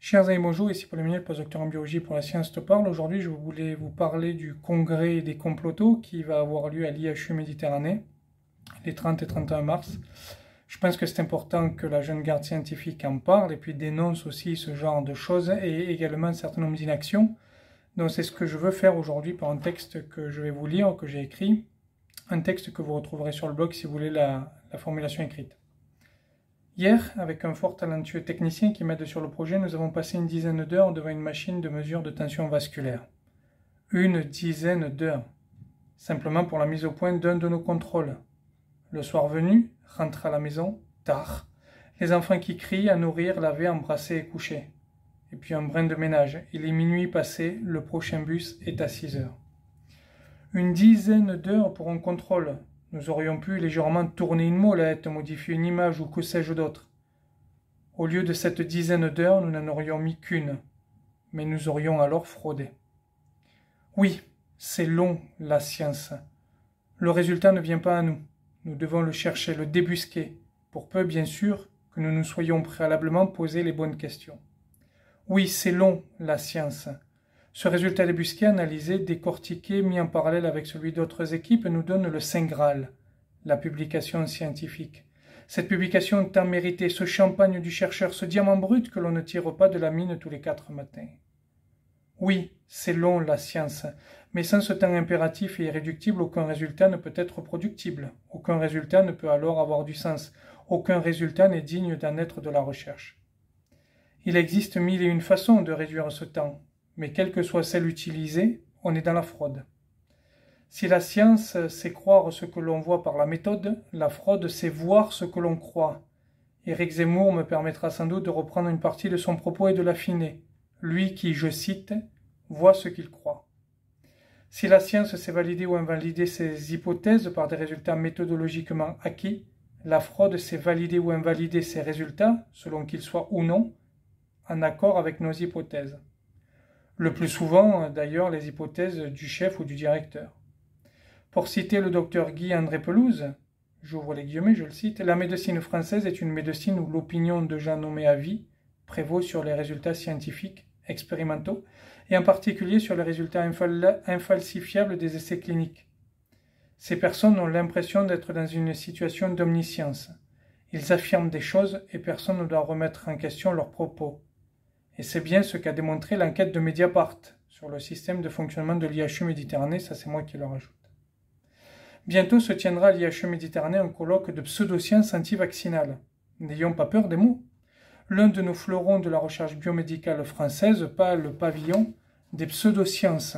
Chers amis, bonjour, ici Paul Emmanuel, postdocteur en biologie pour la science te parle. Aujourd'hui, je voulais vous parler du congrès des complotos qui va avoir lieu à l'IHU Méditerranée, les 30 et 31 mars. Je pense que c'est important que la jeune garde scientifique en parle et puis dénonce aussi ce genre de choses et également un certain nombre d'inactions. Donc c'est ce que je veux faire aujourd'hui par un texte que je vais vous lire, que j'ai écrit, un texte que vous retrouverez sur le blog si vous voulez la formulation écrite. Hier, avec un fort talentueux technicien qui m'aide sur le projet, nous avons passé une dizaine d'heures devant une machine de mesure de tension vasculaire. Une dizaine d'heures, simplement pour la mise au point d'un de nos contrôles. Le soir venu, rentre à la maison, tard, les enfants qui crient, à nourrir, laver, embrasser et coucher. Et puis un brin de ménage. Il est minuit passé, le prochain bus est à 6 heures. Une dizaine d'heures pour un contrôle. Nous aurions pu légèrement tourner une molette, modifier une image ou que sais-je d'autre. Au lieu de cette dizaine d'heures, nous n'en aurions mis qu'une, mais nous aurions alors fraudé. Oui, c'est long, la science. Le résultat ne vient pas à nous. Nous devons le chercher, le débusquer, pour peu, bien sûr, que nous nous soyons préalablement posé les bonnes questions. Oui, c'est long, la science. Ce résultat débusqué, analysé, décortiqué, mis en parallèle avec celui d'autres équipes, nous donne le Saint Graal, la publication scientifique. Cette publication tant méritée, ce champagne du chercheur, ce diamant brut que l'on ne tire pas de la mine tous les 4 matins. Oui, c'est long la science, mais sans ce temps impératif et irréductible, aucun résultat ne peut être productible. Aucun résultat ne peut alors avoir du sens. Aucun résultat n'est digne d'en être de la recherche. Il existe 1001 façons de réduire ce temps. Mais quelle que soit celle utilisée, on est dans la fraude. Si la science sait croire ce que l'on voit par la méthode, la fraude sait voir ce que l'on croit. Éric Zemmour me permettra sans doute de reprendre une partie de son propos et de l'affiner. Lui qui, je cite, voit ce qu'il croit. Si la science sait valider ou invalider ses hypothèses par des résultats méthodologiquement acquis, la fraude sait valider ou invalider ses résultats, selon qu'ils soient ou non, en accord avec nos hypothèses. Le plus souvent, d'ailleurs, les hypothèses du chef ou du directeur. Pour citer le docteur Guy André Pelouse, j'ouvre les guillemets, je le cite, la médecine française est une médecine où l'opinion de gens nommés à vie prévaut sur les résultats scientifiques, expérimentaux, et en particulier sur les résultats infalsifiables des essais cliniques. Ces personnes ont l'impression d'être dans une situation d'omniscience. Ils affirment des choses et personne ne doit remettre en question leurs propos. Et c'est bien ce qu'a démontré l'enquête de Mediapart sur le système de fonctionnement de l'IHU Méditerranée, ça c'est moi qui le rajoute. Bientôt se tiendra à l'IHU Méditerranée un colloque de pseudosciences anti-vaccinales. N'ayons pas peur des mots. L'un de nos fleurons de la recherche biomédicale française pâle le pavillon des pseudosciences.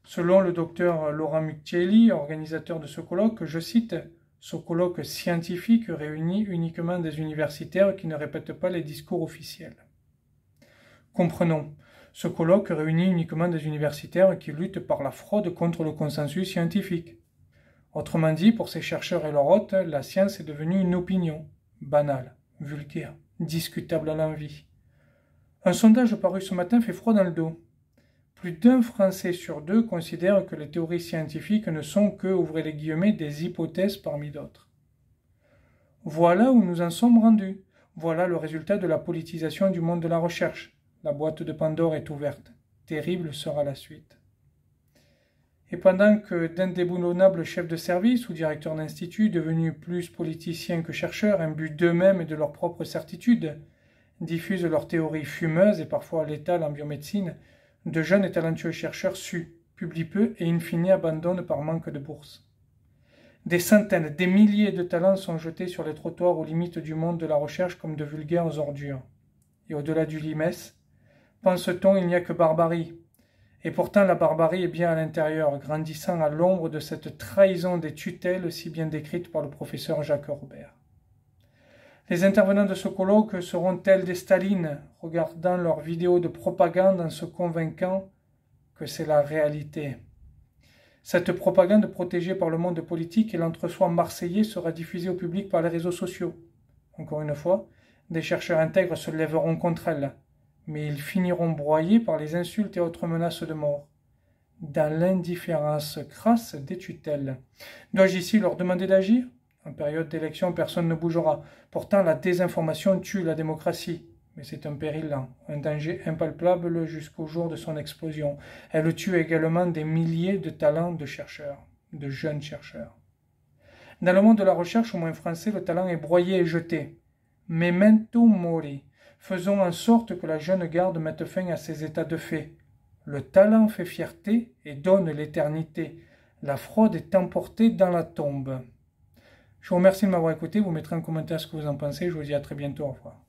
Selon le docteur Laurent Muccielli, organisateur de ce colloque, je cite, « Ce colloque scientifique réunit uniquement des universitaires qui ne répètent pas les discours officiels. » Comprenons, ce colloque réunit uniquement des universitaires qui luttent par la fraude contre le consensus scientifique. Autrement dit, pour ces chercheurs et leurs hôtes, la science est devenue une opinion, banale, vulgaire, discutable à l'envi. Un sondage paru ce matin fait froid dans le dos. Plus d'un Français sur deux considère que les théories scientifiques ne sont que, ouvrez les guillemets, des hypothèses parmi d'autres. Voilà où nous en sommes rendus. Voilà le résultat de la politisation du monde de la recherche. La boîte de Pandore est ouverte. Terrible sera la suite. Et pendant que d'indéboulonnables chefs de service ou directeurs d'instituts, devenus plus politiciens que chercheurs, imbus d'eux-mêmes et de leurs propres certitudes, diffusent leurs théories fumeuses et parfois létales en biomédecine, de jeunes et talentueux chercheurs suent, publient peu et in fine abandonnent par manque de bourse. Des centaines, des milliers de talents sont jetés sur les trottoirs aux limites du monde de la recherche comme de vulgaires ordures. Et au-delà du limès, pense-t-on il n'y a que barbarie. Et pourtant la barbarie est bien à l'intérieur, grandissant à l'ombre de cette trahison des tutelles si bien décrite par le professeur Jacques Robert. Les intervenants de ce colloque seront tels des Stalines, regardant leurs vidéos de propagande en se convainquant que c'est la réalité. Cette propagande protégée par le monde politique et l'entre-soi marseillais sera diffusée au public par les réseaux sociaux. Encore une fois, des chercheurs intègres se lèveront contre elle, mais ils finiront broyés par les insultes et autres menaces de mort. Dans l'indifférence crasse des tutelles. Dois-je ici leur demander d'agir? En période d'élection, personne ne bougera. Pourtant, la désinformation tue la démocratie. mais c'est un péril lent, un danger impalpable jusqu'au jour de son explosion. Elle tue également des milliers de talents de chercheurs, de jeunes chercheurs. Dans le monde de la recherche, au moins français, le talent est broyé et jeté. Memento mori. Faisons en sorte que la jeune garde mette fin à ces états de fait. Le talent fait fierté et donne l'éternité. La fraude est emportée dans la tombe. Je vous remercie de m'avoir écouté. Vous mettrez en commentaire ce que vous en pensez. Je vous dis à très bientôt. Au revoir.